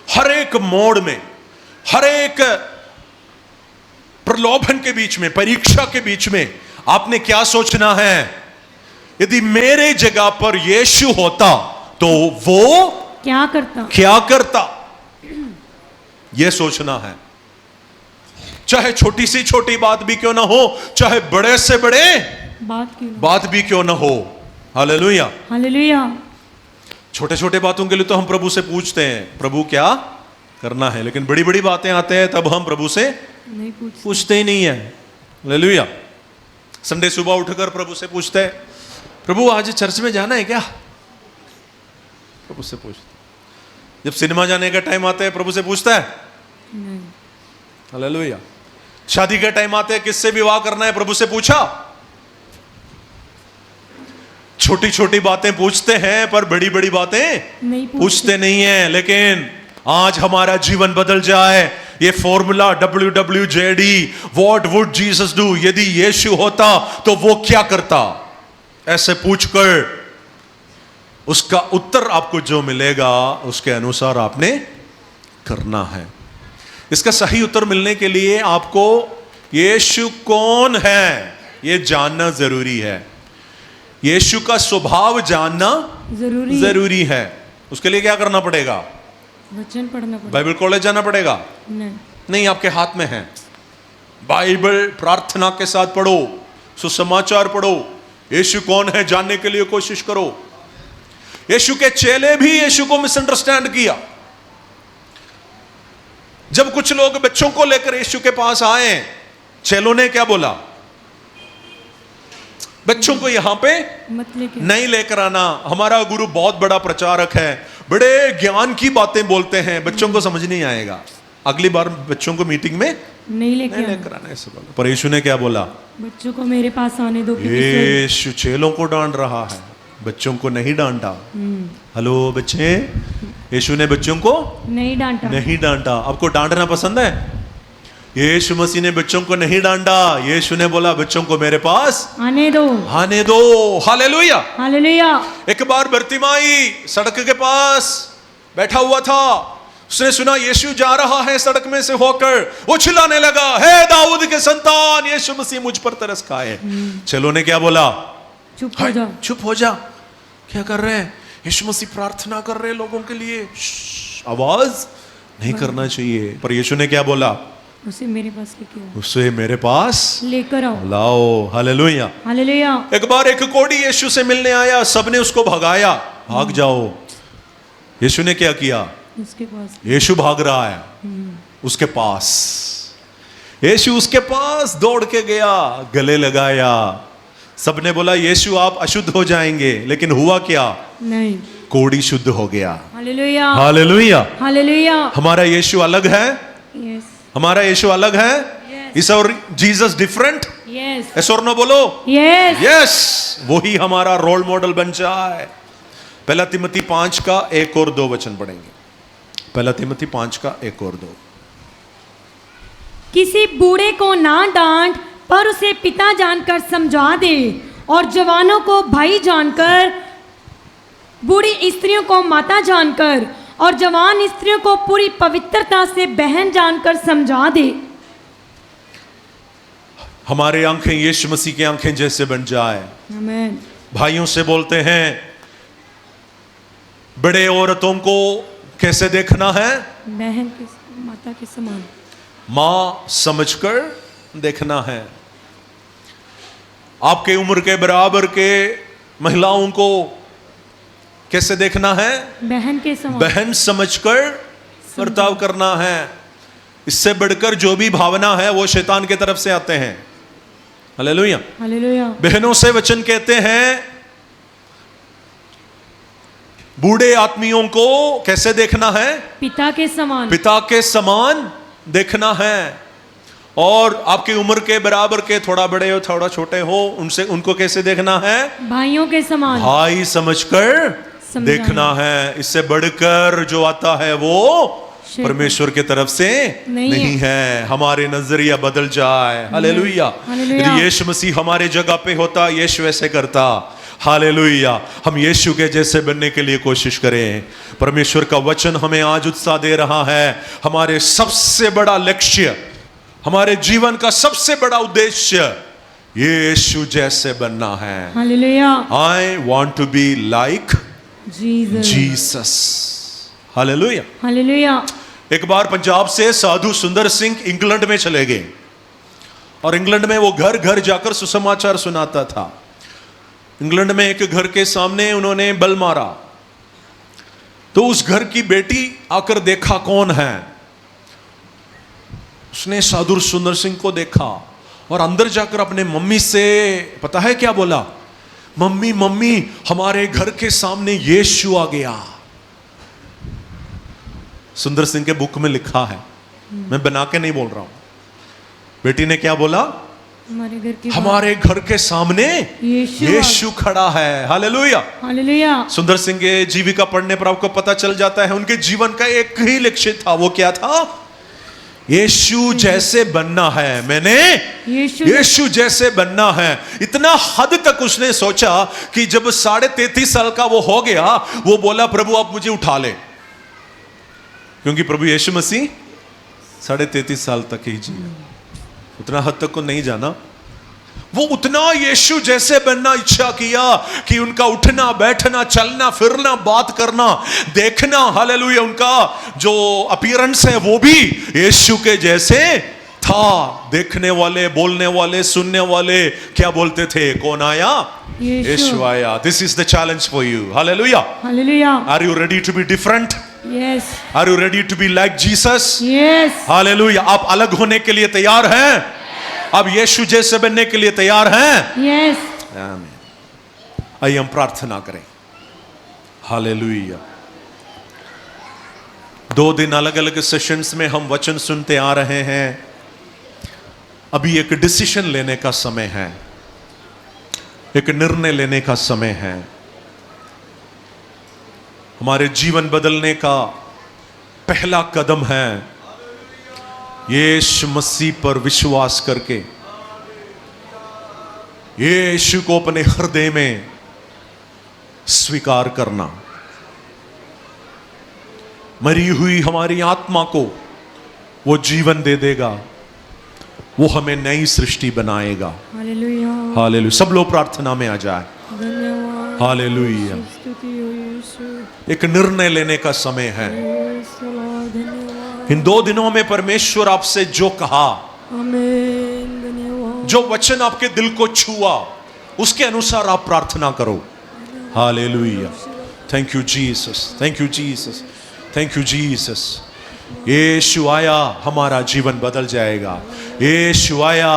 हर एक मोड़ में, हर एक प्रलोभन के बीच में, परीक्षा के बीच में आपने क्या सोचना है? यदि मेरे जगह पर यीशु होता तो वो क्या करता? क्या करता? यह सोचना है। चाहे छोटी सी छोटी बात भी क्यों ना हो, चाहे बड़े से बड़े बात भी क्यों ना हो। हालेलुया। हालेलुया। छोटे छोटे बातों के लिए तो हम प्रभु से पूछते हैं, प्रभु क्या करना है, लेकिन बड़ी बड़ी बातें आते हैं तब हम प्रभु से नहीं पूछते ही नहीं है। हालेलुया। संडे सुबह उठकर प्रभु से पूछते हैं, प्रभु आज चर्च में जाना है क्या? प्रभु से पूछते। जब सिनेमा जाने का टाइम आता है प्रभु से पूछता है? नहीं। हालेलुया। शादी का टाइम आता है, किससे विवाह करना है, प्रभु से पूछा? छोटी छोटी बातें पूछते हैं पर बड़ी बड़ी बातें नहीं पूछते नहीं है। लेकिन आज हमारा जीवन बदल जाए, ये formula WWJD, what would Jesus do, यदि यीशु होता तो वो क्या करता, ऐसे पूछकर उसका उत्तर आपको जो मिलेगा उसके अनुसार आपने करना है। इसका सही उत्तर मिलने के लिए आपको यीशु कौन है ये जानना जरूरी है। यीशु का स्वभाव जानना जरूरी है। उसके लिए क्या करना पड़ेगा? वचन पढ़ना पड़ेगा। बाइबल कॉलेज जाना पड़ेगा? नहीं, आपके हाथ में है। बाइबल प्रार्थना के साथ पढ़ो, सुसमाचार पढ़ो, यीशु कौन है जानने के लिए कोशिश करो। यीशु के चेले भी यीशु को मिसअंडरस्टैंड किया। जब कुछ लोग बच्चों को लेकर यीशु के पास आए, चेलों ने क्या बोला? बच्चों को यहां पे नहीं लेकर आना, हमारा गुरु बहुत बड़ा प्रचारक है, बड़े ज्ञान की बातें बोलते हैं, बच्चों को समझ नहीं आएगा, अगली बार बच्चों को मीटिंग में नहीं लेकर आना, ऐसे बोला। पर यीशु ने क्या बोला? बच्चों को मेरे पास आने दो। यीशु चेलों को डांट रहा है, बच्चों को नहीं डांटा। हेलो बच्चे, यीशु ने बच्चों को नहीं डांटा। नहीं डांटा। आपको डांटना पसंद है? यीशु मसीह ने बच्चों को नहीं डांटा। यीशु ने बोला बच्चों को मेरे पास आने दो। आने दो। हालेलुया। हालेलुया। एक बार बर्तिमाई सड़क के पास बैठा हुआ था। उसने सुना यीशु जा रहा है सड़क में से होकर। वो चिल्लाने लगा, हे दाऊद के संतान, यीशु मसीह मुझ पर तरस खाए। चलो ने क्या बोला? चुप हो जाओ। चुप हो जा। क्या कर रहे हैं? यीशु मसीह प्रार्थना कर रहे हैं लोगों के लिए। आवाज नहीं करना चाहिए। पर यीशु ने क्या बोला? उसे मेरे पास लेके आओ। उसे मेरे पास लेकर आओ। लाओ। हालेलुया। हालेलुया। एक बार एक कोढ़ी यीशु से मिलने आया। सबने उसको भगाया, भाग जाओ। यीशु ने क्या किया? उसके पास। यीशु भाग रहा है उसके पास। यीशु उसके पास दौड़ के गया, गले लगाया। सबने बोला यीशु आप अशुद्ध हो जाएंगे, लेकिन हुआ क्या? नहीं, कोढ़ी शुद्ध हो गया। हालेलुया। हालेलुया। हालेलुया। हमारा यीशु अलग है। यस। हमारा यीशु अलग है। इज और जीसस डिफरेंट? यस। यस और नो बोलो। यस। यस। वही हमारा रोल मॉडल बन जाए। पहला तिमोथी 5 का 1 और 2 वचन पढ़ेंगे। पहला तिमोथी 5 का 1 और 2। किसी बूढ़े को ना डांट, पर उसे पिता जानकर समझा दे, और जवानों को भाई जानकर, बूढ़ी स्त्रियों को माता जानकर, और जवान स्त्रियों को पूरी पवित्रता से बहन जानकर समझा दे। हमारे आंखें यीशु मसीह की आंखें जैसे बन जाए। आमीन। भाइयों से बोलते हैं बड़े औरतों को कैसे देखना है? बहन के, माता के समान। मां समझकर देखना है। आपके उम्र के बराबर के महिलाओं को कैसे देखना है? बहन के समान। बहन समझकर बर्ताव करना है। इससे बढ़कर जो भी भावना है वो शैतान की तरफ से आते हैं। हालेलुया। हालेलुया। बहनों से वचन कहते हैं बूढ़े आदमियों को कैसे देखना है? पिता के समान। पिता के समान देखना है। और आपकी उम्र के बराबर के, थोड़ा बड़े हो थोड़ा छोटे हो, उनसे उनको कैसे देखना है? भाइयों के समान। भाई समझकर देखना है। इससे बढ़कर जो आता है वो परमेश्वर की तरफ से नहीं है। हमारे नजरिया बदल जाए। हालेलुया। यदि यीशु मसीह हमारे जगह पे होता, यीशु ऐसे करता। हालेलुया। हम यीशु के जैसे बनने के लिए कोशिश करें। परमेश्वर का वचन हमें आज उत्साह दे रहा है। हमारे सबसे बड़ा लक्ष्य, हमारे जीवन का सबसे बड़ा उद्देश्य यीशु जैसे बनना है। Hallelujah. I want to be like Jesus. Hallelujah. Hallelujah. एक बार पंजाब से साधु सुंदर सिंह इंग्लैंड में चले गए, और इंग्लैंड में वो घर घर जाकर सुसमाचार सुनाता था। इंग्लैंड में एक घर के सामने उन्होंने बल मारा, तो उस घर की बेटी आकर देखा कौन है। उसने साधु सुंदर सिंह को देखा और अंदर जाकर अपने मम्मी से, पता है क्या बोला? मम्मी मम्मी, हमारे घर के सामने यीशु आ गया। सुंदर सिंह के बुक में लिखा है, मैं बना के नहीं बोल रहा हूं। बेटी ने क्या बोला? हमारे घर के सामने यीशु खड़ा है। हालेलुया। हालेलुया। सुंदर सिंह के जीविका पढ़ने पर आपको पता चल जाता है उनके जीवन का एक ही लक्ष्य था। वो क्या था? यीशु जैसे बनना है। मैंने यीशु जैसे बनना है। इतना हद तक उसने सोचा कि जब 33.5 साल का वो हो गया, वो बोला प्रभु आप मुझे उठा ले, क्योंकि प्रभु यीशु मसीह 33.5 साल तक ही जिया, उतना हद तक को नहीं जाना। वो उतना यीशु जैसे बनना इच्छा किया कि उनका उठना बैठना चलना फिरना बात करना देखना, हालेलुया, उनका जो अपीयरेंस है वो भी यीशु के जैसे था। देखने वाले, बोलने वाले, सुनने वाले क्या बोलते थे? कौन आया? यीशु आया। This is the challenge for you. Hallelujah. Hallelujah. Are you ready to be different? Yes. Are you ready to be like Jesus? Yes. Hallelujah. आप अलग होने के लिए तैयार हैं? आप यीशु जैसे बनने के लिए तैयार हैं? Yes. आमीन। आइए हम प्रार्थना करें। हालेलुया। 2 दिन अलग अलग सेशंस में हम वचन सुनते आ रहे हैं। अभी एक डिसीजन लेने का समय है, एक निर्णय लेने का समय है। हमारे जीवन बदलने का पहला कदम है यीशु मसीह पर विश्वास करके यीशु को अपने हृदय में स्वीकार करना। मरी हुई हमारी आत्मा को वो जीवन दे देगा, वो हमें नई सृष्टि बनाएगा। Hallelujah, hallelujah. सब लोग प्रार्थना में आ जाए। धन्यवाद, हालेलुया। स्तुति हो यीशु, एक निर्णय लेने का समय है। यीशु, धन्यवाद, इन 2 दिनों में परमेश्वर आपसे जो कहा, आमीन, धन्यवाद, जो वचन आपके दिल को छुआ, उसके अनुसार आप प्रार्थना करो। Hallelujah. Thank you Jesus, thank you Jesus, thank you Jesus. यीशु आया, हमारा जीवन बदल जाएगा। यीशु आया,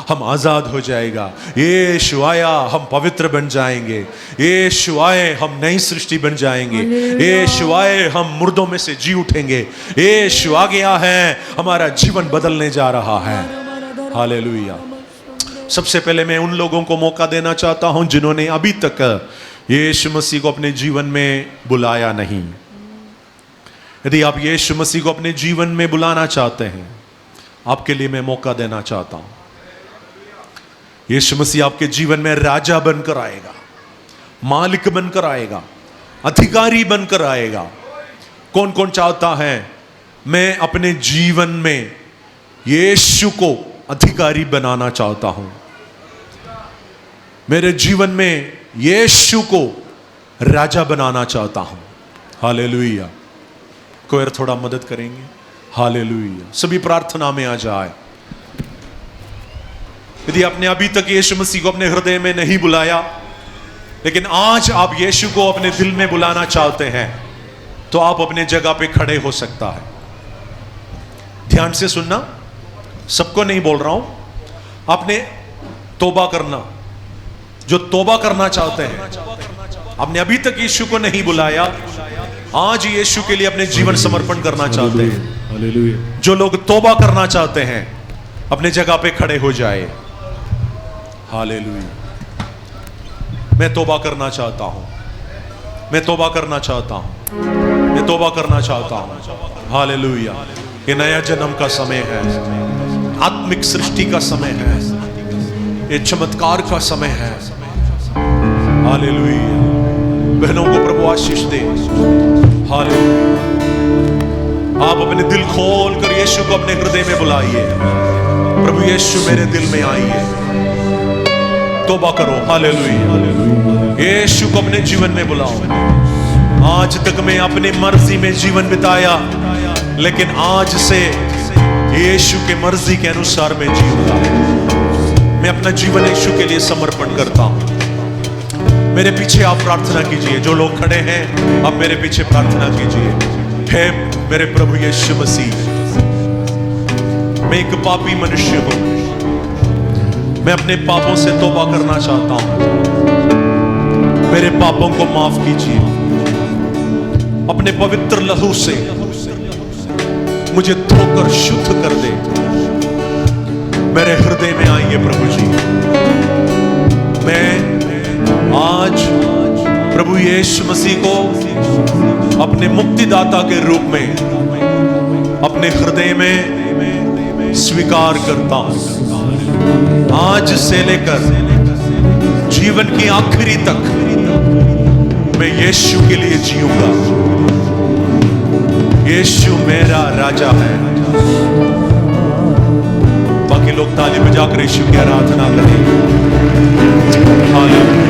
हम आजाद हो जाएगा। यीशु आया, हम पवित्र बन जाएंगे। यीशु आए, हम नई सृष्टि बन जाएंगे। यीशु आए, हम मुर्दों में से जी उठेंगे। यीशु आ गया है, हमारा जीवन बदलने जा रहा है। हालेलुया। सबसे पहले मैं उन लोगों को मौका देना चाहता हूं जिन्होंने अभी तक यीशु मसीह को अपने जीवन में बुलाया नहीं। यदि आप यीशु मसीह को अपने जीवन में बुलाना चाहते हैं, आपके लिए मैं मौका देना चाहता हूं। यीशु मसीह आपके जीवन में राजा बनकर आएगा, मालिक बनकर आएगा, अधिकारी बनकर आएगा। कौन कौन चाहता है मैं अपने जीवन में यीशु को अधिकारी बनाना चाहता हूं, मेरे जीवन में यीशु को राजा बनाना चाहता हूं। हालेलुया। कोई और थोड़ा मदद करेंगे? हालेलुया। सभी प्रार्थना में आ जाए। यदि आपने अभी तक यीशु मसीह को अपने हृदय में नहीं बुलाया, लेकिन आज आप यीशु को अपने दिल में बुलाना चाहते हैं, तो आप अपने जगह पे खड़े हो सकता है। ध्यान से सुनना, सबको नहीं बोल रहा हूं। आपने तौबा करना, जो तौबा करना चाहते हैं, आपने अभी तक यीशु को नहीं बुलाया, आज यीशु के लिए अपने जीवन समर्पण करना चाहते हैं। हालेलुया। जो लोग तौबा करना चाहते हैं, अपने जगह पे खड़े हो जाए। हालेलुया। मैं तौबा करना चाहता हूं, मैं तौबा करना चाहता हूं, मैं तौबा करना चाहता हूं। हालेलुया। ये नया जन्म का समय है, आत्मिक सृष्टि का समय है, ये चमत्कार का समय है। हालेलुया। बहनों को प्रभु आशीष दे। हालेलुया। आप अपने दिल खोल कर यीशु को अपने हृदय में बुलाइए। प्रभु यीशु मेरे दिल में आइए। तौबा करो। हालेलुया। यीशु को अपने जीवन में बुलाओ। आज तक मैं अपनी मर्जी में जीवन बिताया, लेकिन आज से यीशु के मर्जी के अनुसार मैं जीऊंगा। मैं अपना जीवन यीशु के लिए समर्पण करता हूं। मेरे पीछे आप प्रार्थना कीजिए। जो लोग खड़े हैं, आप मेरे पीछे प्रार्थना कीजिए। हे मेरे प्रभु यीशु मसीह, मैं एक पापी मनुष्य हूं। मैं अपने पापों से तौबा करना चाहता हूं। मेरे पापों को माफ कीजिए। अपने पवित्र लहू से मुझे धोकर शुद्ध कर दे। मेरे हृदय में आइए प्रभु जी। मैं आज प्रभु यीशु मसीह को अपने मुक्तिदाता के रूप में अपने हृदय में स्वीकार करता हूं। आज से लेकर जीवन की आखिरी तक मैं यीशु के लिए जीऊंगा। यीशु मेरा राजा है। बाकी लोग ताली बजाकर यीशु की आराधना करें। हालेलुया।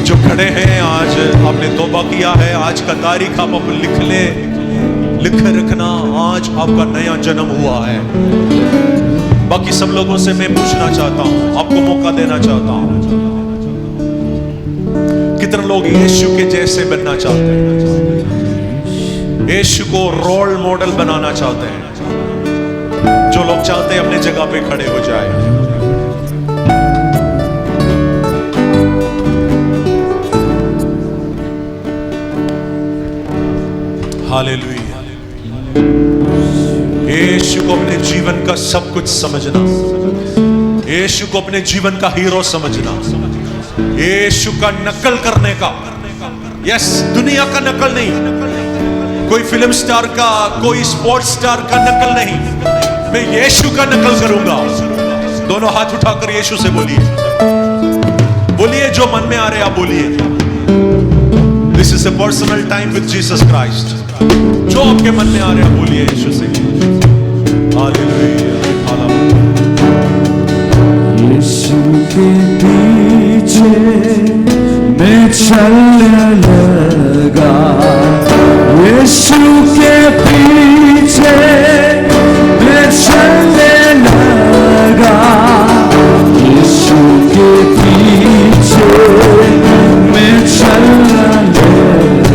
जो खड़े हैं, आज आपने तौबा किया है, आज का तारीख आप लिख रखना। आज आपका नया जन्म हुआ है। बाकी सब लोगों से मैं पूछना चाहता हूं, आपको मौका देना चाहता हूं, कितने लोग यीशु के जैसे बनना चाहते हैं, यीशु को रोल मॉडल बनाना चाहते हैं? जो लोग चाहते हैं अपने जगह पे खड़े हो जाए। हालेलुया। को अपने जीवन का सब कुछ समझना, यीशु को अपने जीवन का हीरो समझना, यीशु का नकल करने का। यस, दुनिया का नकल नहीं, कोई फिल्म स्टार का, कोई स्पोर्ट्स स्टार का नकल नहीं, मैं यीशु का नकल करूंगा। दोनों हाथ उठाकर यीशु से बोलिए, बोलिए जो मन में आ रहे आप बोलिए। This is a personal time with Jesus Christ. जो आपके मन में आ रहे आप बोलिए यीशु से। हालेलुया, यीशु के पीछे मैं चलने लगा, यीशु के पीछे मैं चलने लगा, यीशु के पीछे मैं चलने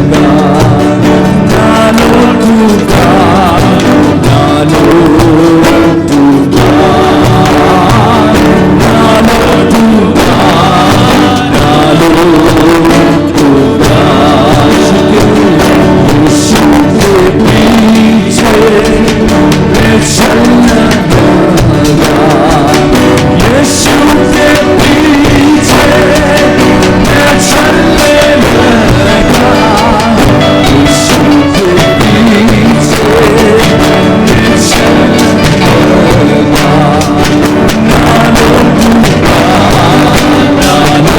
लगा। नालो टूटा, नालो टूटा, नालो टूटा, नालो टूटा। यीशु के पीछे मैं चलने लगा, यीशु के पीछे मैं चलने लगा, यीशु के पीछे मैं चलने लगा। नालो टूटा, नालो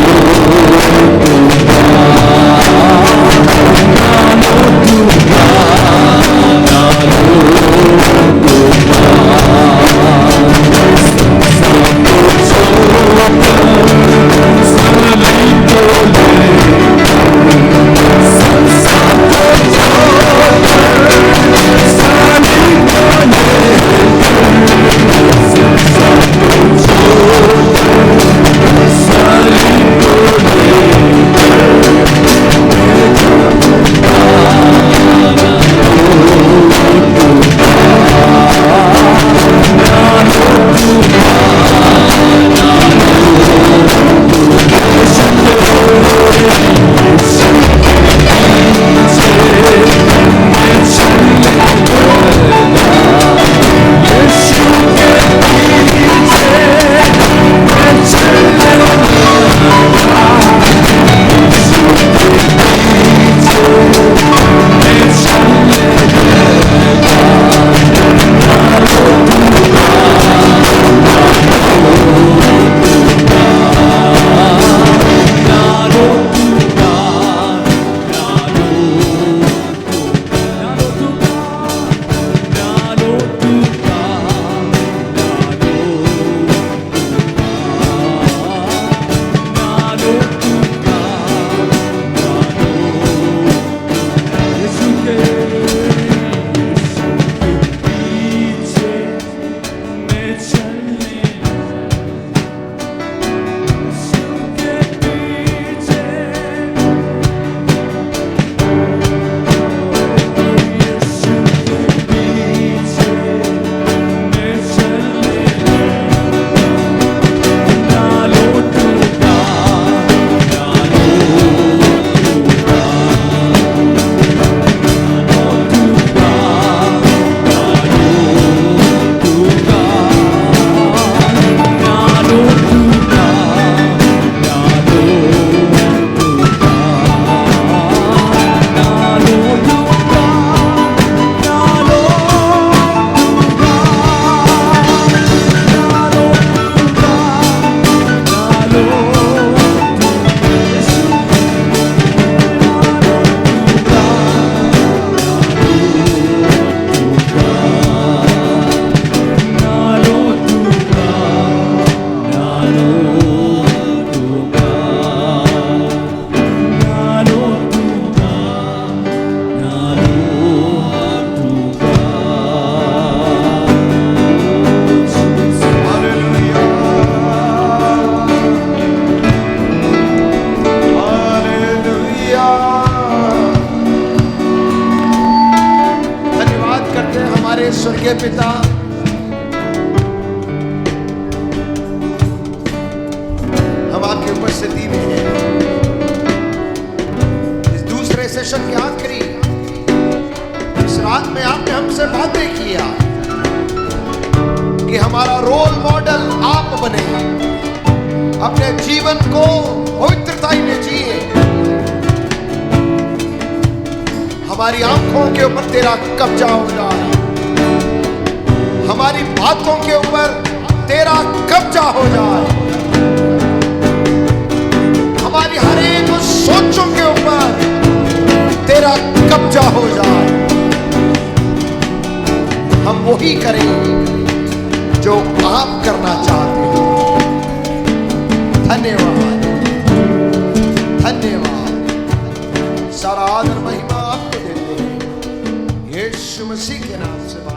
टूटा, नालो टूटा, नालो टूटा। स्वर्गीय पिता, हम आपकी उपस्थिति में हैं। इस दूसरे सेशन के आखिरी इस रात में आपने हमसे बातें किया, हमारा रोल मॉडल आप बने, अपने जीवन को पवित्रताई में जिए। हमारी आंखों के ऊपर तेरा कब्जा हो जाए, हमारी बातों के ऊपर तेरा कब्जा हो जाए, हमारी हर एक सोचों के ऊपर तेरा कब्जा हो जाए। हम वही करें जो आप करना चाहते हैं। धन्यवाद, धन्यवाद। सारा आदर महिमा आपको देते हैं, यीशु मसीह के नाम से।